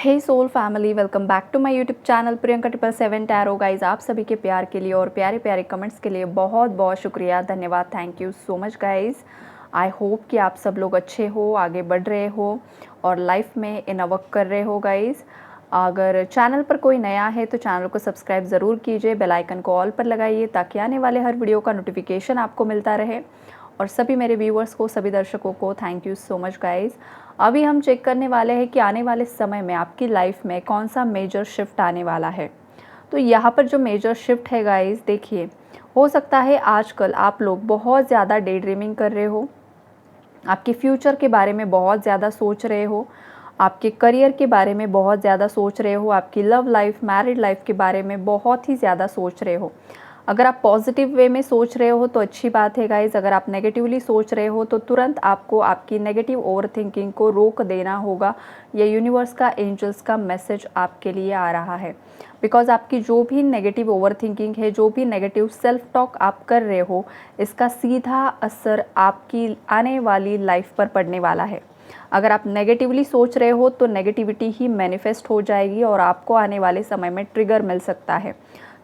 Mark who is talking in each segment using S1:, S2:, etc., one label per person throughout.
S1: Hey soul family, welcome back to my YouTube channel Priyanka 777 tarot. Guys, आप सभी के प्यार के लिए और प्यारे प्यारे कमेंट्स के लिए बहुत बहुत शुक्रिया, धन्यवाद। Thank you so much guys. I hope कि आप सब लोग अच्छे हो, आगे बढ़ रहे हो और लाइफ में इनवर्क कर रहे हो गाइज। अगर चैनल पर कोई नया है तो चैनल को सब्सक्राइब ज़रूर कीजिए, बेल आइकन को ऑल पर लगाइए ताकि आने वाले हर वीडियो का नोटिफिकेशन आपको मिलता रहे। और सभी मेरे व्यूअर्स को, सभी दर्शकों को thank you so much guys. अभी हम चेक करने वाले हैं कि आने वाले समय में आपकी लाइफ में कौन सा मेजर शिफ्ट आने वाला है। तो यहाँ पर जो मेजर शिफ्ट है गाइज़, देखिए, हो सकता है आजकल आप लोग बहुत ज़्यादा डे ड्रीमिंग कर रहे हो, आपके फ्यूचर के बारे में बहुत ज़्यादा सोच रहे हो, आपके करियर के बारे में बहुत ज़्यादा सोच रहे हो, आपकी लव लाइफ, मैरिड लाइफ के बारे में बहुत ही ज़्यादा सोच रहे हो। अगर आप पॉजिटिव वे में सोच रहे हो तो अच्छी बात है गाइज़। अगर आप नेगेटिवली सोच रहे हो तो तुरंत आपको आपकी नेगेटिव ओवर थिंकिंग को रोक देना होगा। ये यूनिवर्स का, एंजल्स का मैसेज आपके लिए आ रहा है। बिकॉज आपकी जो भी नेगेटिव ओवर थिंकिंग है, जो भी नेगेटिव सेल्फ टॉक आप कर रहे हो, इसका सीधा असर आपकी आने वाली लाइफ पर पड़ने वाला है। अगर आप नेगेटिवली सोच रहे हो तो नेगेटिविटी ही मैनिफेस्ट हो जाएगी और आपको आने वाले समय में ट्रिगर मिल सकता है।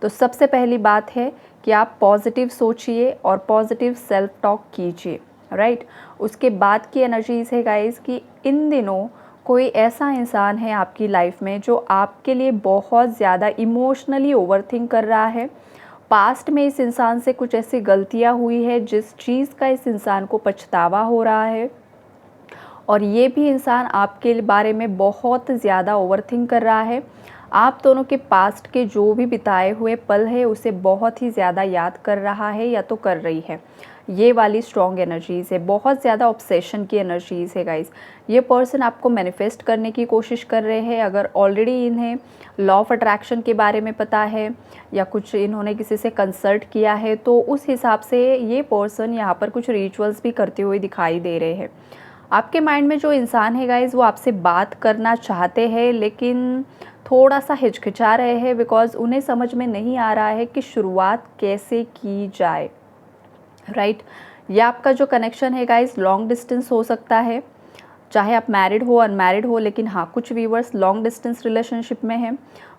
S1: तो सबसे पहली बात है कि आप पॉजिटिव सोचिए और पॉजिटिव सेल्फ टॉक कीजिए, राइट। उसके बाद की एनर्जीज़ है गाइज़ कि इन दिनों कोई ऐसा इंसान है आपकी लाइफ में जो आपके लिए बहुत ज़्यादा इमोशनली ओवरथिंक कर रहा है। पास्ट में इस इंसान से कुछ ऐसी गलतियाँ हुई है जिस चीज़ का इस इंसान को पछतावा हो रहा है, और ये भी इंसान आपके बारे में बहुत ज़्यादा ओवरथिंक कर रहा है। आप दोनों के पास्ट के जो भी बिताए हुए पल है उसे बहुत ही ज़्यादा याद कर रहा है या तो कर रही है। ये वाली स्ट्रॉन्ग एनर्जीज़ है, बहुत ज़्यादा ऑब्सेशन की एनर्जीज़ है गाइस। ये पर्सन आपको मैनिफेस्ट करने की कोशिश कर रहे हैं। अगर ऑलरेडी इन्हें लॉ ऑफ अट्रैक्शन के बारे में पता है या कुछ इन्होंने किसी से कंसल्ट किया है तो उस हिसाब से ये पर्सन यहाँ पर कुछ रिचुअल्स भी करते हुए दिखाई दे रहे हैं। आपके माइंड में जो इंसान है गाइज़ वो आपसे बात करना चाहते हैं लेकिन थोड़ा सा हिचकिचा रहे हैं, बिकॉज़ उन्हें समझ में नहीं आ रहा है कि शुरुआत कैसे की जाए, राइट। ये आपका जो कनेक्शन है गाइज़ लॉन्ग डिस्टेंस हो सकता है, चाहे आप मैरिड हो, अनमैरिड हो। लेकिन हाँ, कुछ व्यूवर्स लॉन्ग डिस्टेंस रिलेशनशिप में हैं,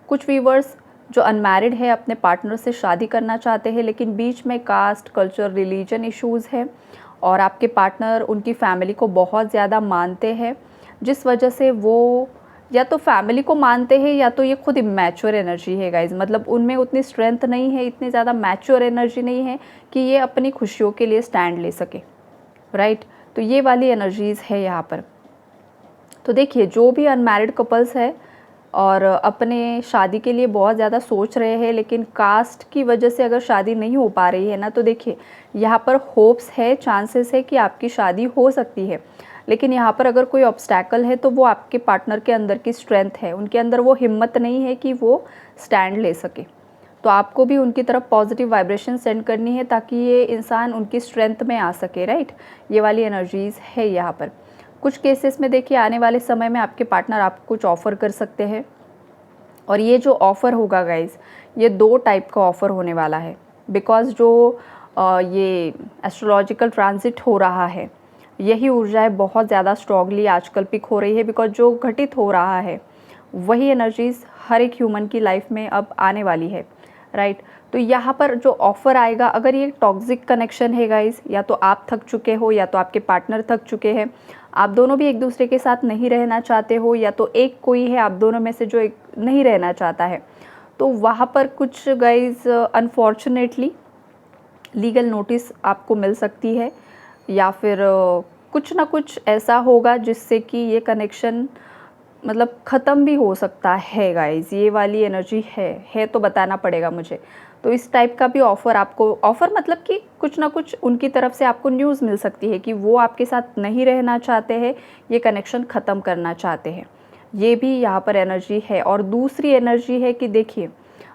S1: कुछ व्यूवर्स जो अनमैरिड है अपने पार्टनर से शादी करना चाहते हैं लेकिन बीच में कास्ट, कल्चर, रिलीजन इश्यूज़ है और आपके पार्टनर उनकी फैमिली को बहुत ज़्यादा मानते हैं, जिस वजह से वो या तो फैमिली को मानते हैं या तो ये खुद इमैच्योर एनर्जी है गाइज़। मतलब उनमें उतनी स्ट्रेंथ नहीं है, इतनी ज़्यादा मैच्योर एनर्जी नहीं है कि ये अपनी खुशियों के लिए स्टैंड ले सके, राइट। तो ये वाली एनर्जीज़ है यहाँ पर। तो देखिए, जो भी अनमैरिड कपल्स है और अपने शादी के लिए बहुत ज़्यादा सोच रहे हैं लेकिन कास्ट की वजह से अगर शादी नहीं हो पा रही है ना, तो देखिए यहाँ पर होप्स है, चांसेस है कि आपकी शादी हो सकती है। लेकिन यहाँ पर अगर कोई ऑब्स्टैकल है तो वो आपके पार्टनर के अंदर की स्ट्रेंथ है, उनके अंदर वो हिम्मत नहीं है कि वो स्टैंड ले सके। तो आपको भी उनकी तरफ पॉजिटिव वाइब्रेशन सेंड करनी है ताकि ये इंसान उनकी स्ट्रेंथ में आ सके, राइट। ये वाली एनर्जीज़ है यहाँ पर। कुछ केसेस में देखिए आने वाले समय में आपके पार्टनर आपको कुछ ऑफ़र कर सकते हैं और ये जो ऑफ़र होगा गाइज़, ये 2 टाइप का ऑफ़र होने वाला है। बिकॉज़ जो ये एस्ट्रोलॉजिकल ट्रांजिट हो रहा है, यही ऊर्जाएं बहुत ज़्यादा स्ट्रॉन्गली आजकल पिक हो रही है। बिकॉज़ जो घटित हो रहा है वही एनर्जीज़ हर एक ह्यूमन की लाइफ में अब आने वाली है, राइट। तो यहाँ पर जो ऑफ़र आएगा, अगर ये टॉक्सिक कनेक्शन है गाइज़, या तो आप थक चुके हो या तो आपके पार्टनर थक चुके हैं, आप दोनों भी एक दूसरे के साथ नहीं रहना चाहते हो, या तो एक कोई है आप दोनों में से जो एक नहीं रहना चाहता है, तो वहाँ पर कुछ गाइज़ अनफॉर्चुनेटली लीगल नोटिस आपको मिल सकती है या फिर कुछ ना कुछ ऐसा होगा जिससे कि ये कनेक्शन मतलब ख़त्म भी हो सकता है गाइज़। ये वाली एनर्जी है तो बताना पड़ेगा मुझे। तो इस टाइप का भी ऑफ़र आपको, ऑफ़र मतलब कि कुछ ना कुछ उनकी तरफ से आपको न्यूज़ मिल सकती है कि वो आपके साथ नहीं रहना चाहते हैं, ये कनेक्शन ख़त्म करना चाहते हैं। ये भी यहाँ पर एनर्जी है। और दूसरी एनर्जी है कि देखिए,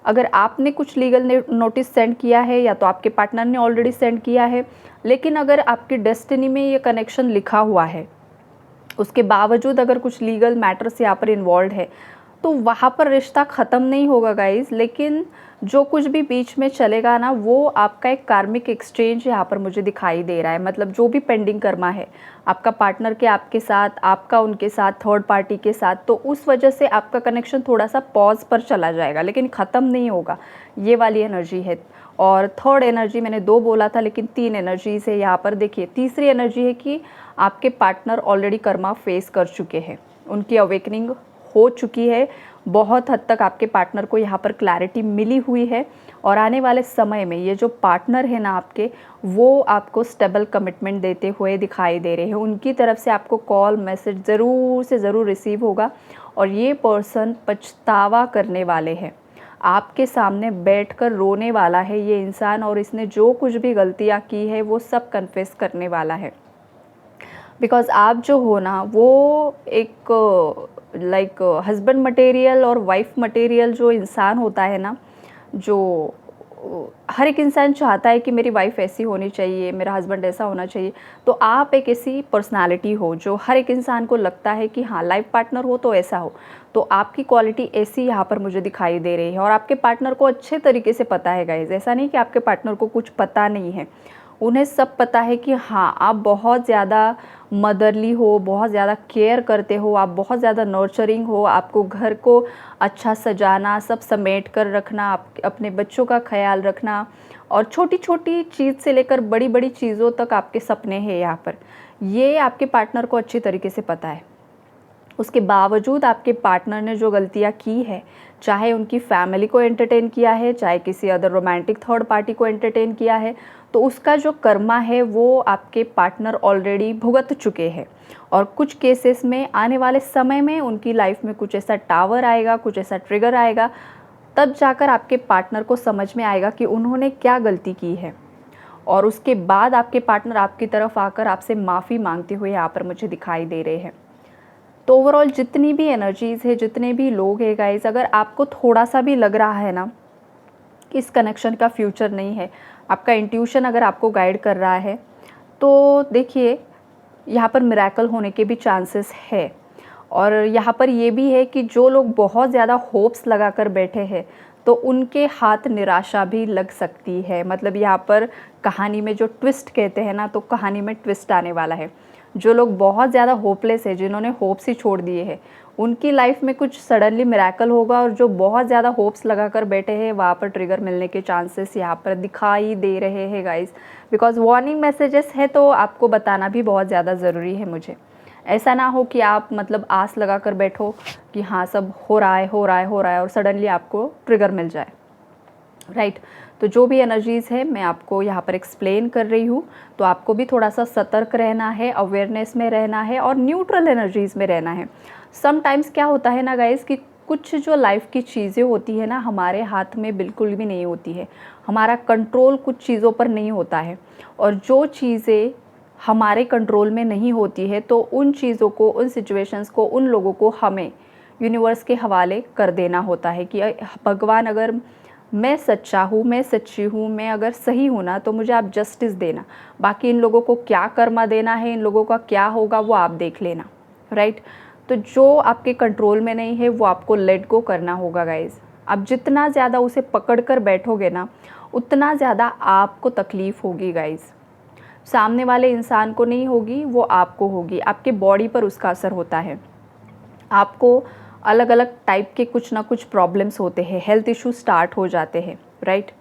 S1: अगर आपने कुछ लीगल नोटिस सेंड किया है या तो आपके पार्टनर ने ऑलरेडी सेंड किया है, लेकिन अगर आपकी डेस्टिनी में ये कनेक्शन लिखा हुआ है, उसके बावजूद अगर कुछ लीगल मैटर्स यहाँ पर इन्वॉल्व है, तो वहाँ पर रिश्ता ख़त्म नहीं होगा गाइज़, लेकिन जो कुछ भी बीच में चलेगा ना, वो आपका एक कार्मिक एक्सचेंज यहाँ पर मुझे दिखाई दे रहा है। मतलब जो भी पेंडिंग कर्मा है आपका पार्टनर के आपके साथ, आपका उनके साथ, थर्ड पार्टी के साथ, तो उस वजह से आपका कनेक्शन थोड़ा सा पॉज पर चला जाएगा, लेकिन ख़त्म नहीं होगा। ये वाली एनर्जी है। और थर्ड एनर्जी मैंने 2 बोला था, लेकिन 3 एनर्जीज़ है यहाँ पर। देखिए, तीसरी एनर्जी है कि आपके पार्टनर ऑलरेडी कर्मा फेस कर चुके हैं, उनकी अवेकनिंग हो चुकी है। बहुत हद तक आपके पार्टनर को यहाँ पर क्लैरिटी मिली हुई है, और आने वाले समय में ये जो पार्टनर है ना आपके, वो आपको स्टेबल कमिटमेंट देते हुए दिखाई दे रहे हैं। उनकी तरफ से आपको कॉल मैसेज ज़रूर से ज़रूर रिसीव होगा, और ये पर्सन पछतावा करने वाले हैं। आपके सामने बैठकर रोने वाला है ये इंसान, और इसने जो कुछ भी गलतियाँ की है वो सब कन्फेस करने वाला है। बिकॉज़ आप जो हो ना, वो एक लाइक हस्बैंड मटेरियल और वाइफ मटेरियल जो इंसान होता है ना, जो हर एक इंसान चाहता है कि मेरी वाइफ ऐसी होनी चाहिए, मेरा हस्बैंड ऐसा होना चाहिए। तो आप एक ऐसी पर्सनालिटी हो जो हर एक इंसान को लगता है कि हाँ, लाइफ पार्टनर हो तो ऐसा हो। तो आपकी क्वालिटी ऐसी यहाँ पर मुझे दिखाई दे रही है, और आपके पार्टनर को अच्छे तरीके से पता है गाइज़। ऐसा नहीं कि आपके पार्टनर को कुछ पता नहीं है, उन्हें सब पता है कि हाँ, आप बहुत ज़्यादा मदरली हो, बहुत ज़्यादा केयर करते हो, आप बहुत ज़्यादा नर्चरिंग हो। आपको घर को अच्छा सजाना, सब समेट कर रखना, आप अपने बच्चों का ख्याल रखना, और छोटी छोटी चीज़ से लेकर बड़ी बड़ी चीज़ों तक आपके सपने हैं यहाँ पर। ये आपके पार्टनर को अच्छी तरीके से पता है। उसके बावजूद आपके पार्टनर ने जो गलतियाँ की है, चाहे उनकी फैमिली को एंटरटेन किया है, चाहे किसी अदर रोमांटिक थर्ड पार्टी को एंटरटेन किया है, तो उसका जो कर्मा है वो आपके पार्टनर ऑलरेडी भुगत चुके हैं। और कुछ केसेस में आने वाले समय में उनकी लाइफ में कुछ ऐसा टावर आएगा, कुछ ऐसा ट्रिगर आएगा, तब जाकर आपके पार्टनर को समझ में आएगा कि उन्होंने क्या गलती की है। और उसके बाद आपके पार्टनर आपकी तरफ आकर आपसे माफ़ी मांगते हुए यहाँ पर मुझे दिखाई दे रहे हैं। तो ओवरऑल जितनी भी एनर्जीज़ है, जितने भी लोग हैं गाइज़, अगर आपको थोड़ा सा भी लग रहा है ना कि इस कनेक्शन का फ्यूचर नहीं है, आपका इंट्यूशन अगर आपको गाइड कर रहा है, तो देखिए, यहाँ पर मिरेकल होने के भी चांसेस है। और यहाँ पर ये भी है कि जो लोग बहुत ज़्यादा होप्स लगाकर बैठे हैं, तो उनके हाथ निराशा भी लग सकती है। मतलब यहाँ पर कहानी में जो ट्विस्ट कहते हैं ना, तो कहानी में ट्विस्ट आने वाला है। जो लोग बहुत ज़्यादा होपलेस है, जिन्होंने होप्स ही छोड़ दिए हैं, उनकी लाइफ में कुछ सडनली मिरेकल होगा, और जो बहुत ज़्यादा होप्स लगाकर बैठे हैं, वहाँ पर ट्रिगर मिलने के चांसेस यहाँ पर दिखाई दे रहे हैं गाइस। बिकॉज वार्निंग मैसेजेस है, तो आपको बताना भी बहुत ज़्यादा ज़रूरी है मुझे। ऐसा ना हो कि आप मतलब आस लगाकर बैठो कि हाँ, सब हो रहा है, हो रहा है, हो रहा है, और सडनली आपको ट्रिगर मिल जाए, राइट। तो जो भी एनर्जीज़ है मैं आपको यहाँ पर एक्सप्लेन कर रही हूँ, तो आपको भी थोड़ा सा सतर्क रहना है, अवेयरनेस में रहना है, और न्यूट्रल एनर्जीज़ में रहना है। समटाइम्स क्या होता है ना गाइस, कि कुछ जो लाइफ की चीज़ें होती है ना, हमारे हाथ में बिल्कुल भी नहीं होती है, हमारा कंट्रोल कुछ चीज़ों पर नहीं होता है। और जो चीज़ें हमारे कंट्रोल में नहीं होती है, तो उन चीज़ों को, उन सिचुएशंस को, उन लोगों को हमें यूनिवर्स के हवाले कर देना होता है कि भगवान, अगर मैं सच्चा हूँ, मैं सच्ची हूँ, मैं अगर सही हूँ ना, तो मुझे आप जस्टिस देना। बाकी इन लोगों को क्या कर्मा देना है, इन लोगों का क्या होगा, वो आप देख लेना, राइट। तो जो आपके कंट्रोल में नहीं है, वो आपको लेट गो करना होगा गाइज। आप जितना ज़्यादा उसे पकड़ कर बैठोगे ना, उतना ज़्यादा आपको तकलीफ़ होगी गाइज। सामने वाले इंसान को नहीं होगी, वो आपको होगी। आपके बॉडी पर उसका असर होता है। आपको अलग अलग टाइप के कुछ ना कुछ प्रॉब्लम्स होते हैं, हेल्थ इशू स्टार्ट हो जाते हैं, राइट।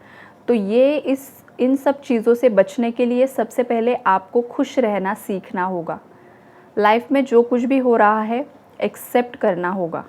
S1: तो ये इन सब चीज़ों से बचने के लिए सबसे पहले आपको खुश रहना सीखना होगा। लाइफ में जो कुछ भी हो रहा है एक्सेप्ट करना होगा,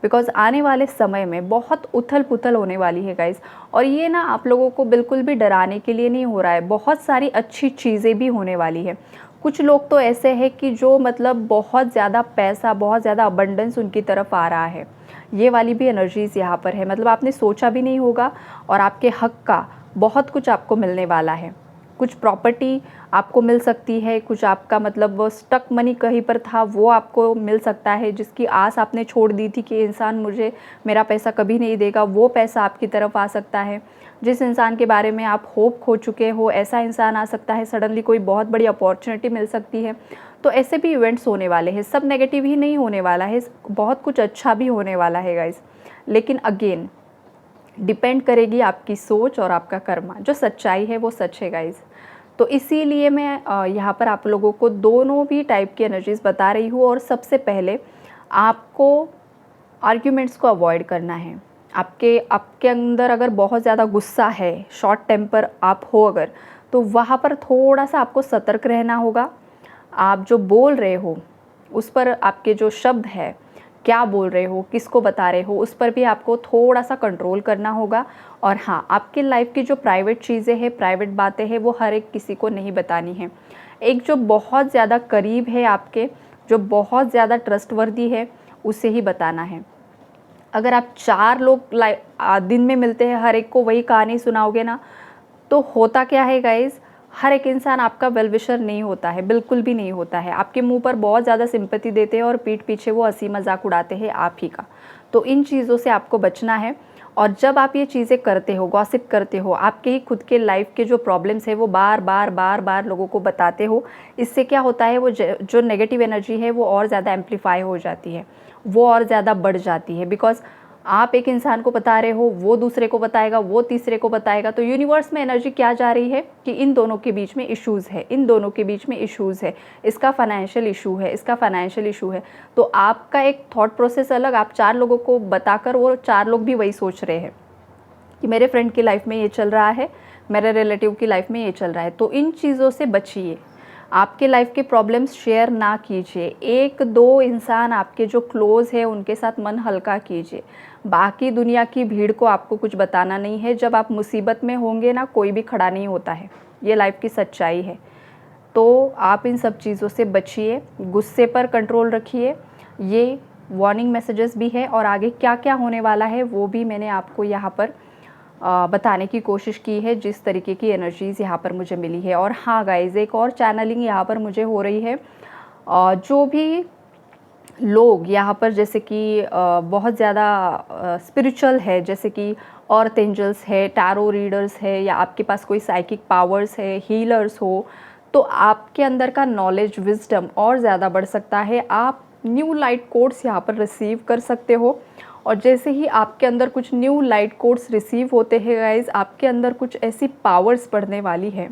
S1: बिकॉज़ आने वाले समय में बहुत उथल पुथल होने वाली है गाइज़। और ये ना आप लोगों को बिल्कुल भी डराने के लिए नहीं हो रहा है, बहुत सारी अच्छी चीज़ें भी होने वाली है। कुछ लोग तो ऐसे हैं कि जो मतलब बहुत ज़्यादा पैसा, बहुत ज़्यादा अबंडेंस उनकी तरफ आ रहा है। ये वाली भी एनर्जीज़ यहाँ पर है, मतलब आपने सोचा भी नहीं होगा, और आपके हक़ का बहुत कुछ आपको मिलने वाला है। कुछ प्रॉपर्टी आपको मिल सकती है, कुछ आपका मतलब वो स्टक मनी कहीं पर था, वो आपको मिल सकता है। जिसकी आस आपने छोड़ दी थी कि इंसान मुझे मेरा पैसा कभी नहीं देगा, वो पैसा आपकी तरफ आ सकता है। जिस इंसान के बारे में आप होप खो चुके हो, ऐसा इंसान आ सकता है। सडनली कोई बहुत बड़ी अपॉर्चुनिटी मिल सकती है। तो ऐसे भी इवेंट्स होने वाले हैं, सब नेगेटिव ही नहीं होने वाला है, बहुत कुछ अच्छा भी होने वाला है गाइस। लेकिन अगेन डिपेंड करेगी आपकी सोच और आपका कर्मा। जो सच्चाई है वो सच है गाइस। तो इसीलिए मैं यहाँ पर आप लोगों को दोनों भी टाइप की एनर्जीज़ बता रही हूँ। और सबसे पहले आपको आर्ग्यूमेंट्स को अवॉइड करना है। आपके अंदर अगर बहुत ज़्यादा गुस्सा है, शॉर्ट टेम्पर आप हो अगर, तो वहाँ पर थोड़ा सा आपको सतर्क रहना होगा। आप जो बोल रहे हो उस पर, आपके जो शब्द है, क्या बोल रहे हो, किसको बता रहे हो, उस पर भी आपको थोड़ा सा कंट्रोल करना होगा। और हाँ, आपकी लाइफ की जो प्राइवेट चीज़ें हैं, प्राइवेट बातें हैं, वो हर एक किसी को नहीं बतानी है। एक जो बहुत ज़्यादा करीब है आपके, जो बहुत ज़्यादा ट्रस्टवर्दी है, उसे ही बताना है। अगर आप 4 लोग दिन में मिलते हैं, हर एक को वही कहानी सुनाओगे ना, तो होता क्या है गाइज़, हर एक इंसान आपका वेल विशर नहीं होता है, बिल्कुल भी नहीं होता है। आपके मुंह पर बहुत ज़्यादा सिंपैथी देते हैं और पीठ पीछे वो हंसी मजाक उड़ाते हैं आप ही का। तो इन चीज़ों से आपको बचना है। और जब आप ये चीज़ें करते हो, गॉसिप करते हो, आपके ही खुद के लाइफ के जो प्रॉब्लम्स है वो बार बार लोगों को बताते हो, इससे क्या होता है, वो जो नेगेटिव एनर्जी है वो और ज़्यादा एम्पलीफाई हो जाती है, वो और ज़्यादा बढ़ जाती है। बिकॉज आप एक इंसान को बता रहे हो, वो दूसरे को बताएगा, वो तीसरे को बताएगा। तो यूनिवर्स में एनर्जी क्या जा रही है कि इन दोनों के बीच में इश्यूज़ है, इन दोनों के बीच में इश्यूज़ है, इसका फाइनेंशियल इशू है, इसका फाइनेंशियल इशू है। तो आपका एक थॉट प्रोसेस अलग, आप 4 लोगों को बताकर वो 4 लोग भी वही सोच रहे हैं कि मेरे फ्रेंड की लाइफ में ये चल रहा है, मेरे रिलेटिव की लाइफ में ये चल रहा है। तो इन चीज़ों से बचिए। आपके लाइफ के प्रॉब्लम्स शेयर ना कीजिए। 1-2 इंसान आपके जो क्लोज़ है उनके साथ मन हल्का कीजिए। बाकी दुनिया की भीड़ को आपको कुछ बताना नहीं है। जब आप मुसीबत में होंगे ना, कोई भी खड़ा नहीं होता है, ये लाइफ की सच्चाई है। तो आप इन सब चीज़ों से बचिए, गुस्से पर कंट्रोल रखिए। ये वार्निंग मैसेजेस भी है और आगे क्या क्या होने वाला है वो भी मैंने आपको यहाँ पर बताने की कोशिश की है, जिस तरीके की एनर्जीज़ यहाँ पर मुझे मिली है। और हाँ गाइज़, एक और चैनलिंग यहाँ पर मुझे हो रही है। जो भी लोग यहाँ पर जैसे कि बहुत ज़्यादा स्पिरिचुअल है, जैसे कि अर्थ एंजल्स है, टैरो रीडर्स है, या आपके पास कोई साइकिक पावर्स है, हीलर्स हो, तो आपके अंदर का नॉलेज, विजडम और ज़्यादा बढ़ सकता है। आप न्यू लाइट कोड्स यहाँ पर रिसीव कर सकते हो। और जैसे ही आपके अंदर कुछ न्यू लाइट कोड्स रिसीव होते हैं गाइज, आपके अंदर कुछ ऐसी पावर्स बढ़ने वाली है,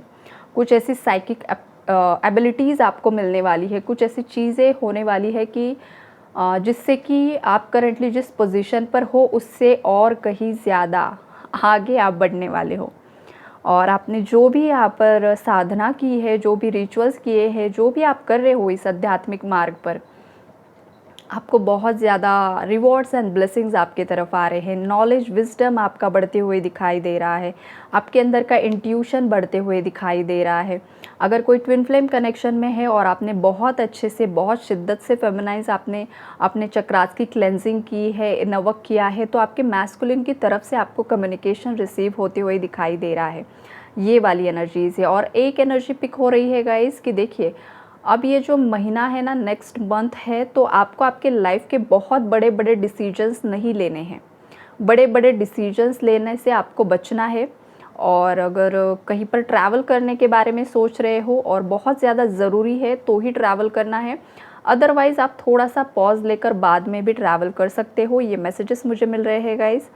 S1: कुछ ऐसी साइकिक एबिलिटीज़ आपको मिलने वाली है, कुछ ऐसी चीज़ें होने वाली है कि जिससे कि आप करंटली जिस पोजीशन पर हो उससे और कहीं ज़्यादा आगे आप बढ़ने वाले हो। और आपने जो भी यहाँ पर साधना की है, जो भी रिचुअल्स किए हैं, जो भी आप कर रहे हो इस आध्यात्मिक मार्ग पर, आपको बहुत ज़्यादा रिवॉर्ड्स एंड ब्लेसिंग्स आपके तरफ आ रहे हैं। नॉलेज, विजडम आपका बढ़ते हुए दिखाई दे रहा है। आपके अंदर का इंट्यूशन बढ़ते हुए दिखाई दे रहा है। अगर कोई ट्विन फ्लेम कनेक्शन में है और आपने बहुत अच्छे से, बहुत शिद्दत से फेमिनाइज आपने अपने चक्रास की क्लेंजिंग की है, नवक किया है, तो आपके मैस्कुलिन की तरफ से आपको कम्युनिकेशन रिसीव होते हुए दिखाई दे रहा है। ये वाली एनर्जीज़ है। और एक एनर्जी पिक हो रही है गाइस कि देखिए, अब ये जो महीना है ना, नेक्स्ट मंथ है, तो आपको आपके लाइफ के बहुत बड़े बड़े डिसीजंस नहीं लेने हैं। बड़े बड़े डिसीजंस लेने से आपको बचना है। और अगर कहीं पर ट्रैवल करने के बारे में सोच रहे हो और बहुत ज़्यादा ज़रूरी है तो ही ट्रैवल करना है, अदरवाइज़ आप थोड़ा सा पॉज लेकर बाद में भी ट्रैवल कर सकते हो। ये मैसेजेस मुझे मिल रहे हैं गाइस,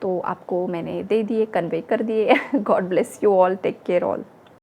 S1: तो आपको मैंने दे दिए, कन्वे कर दिए। God bless you all, take care all.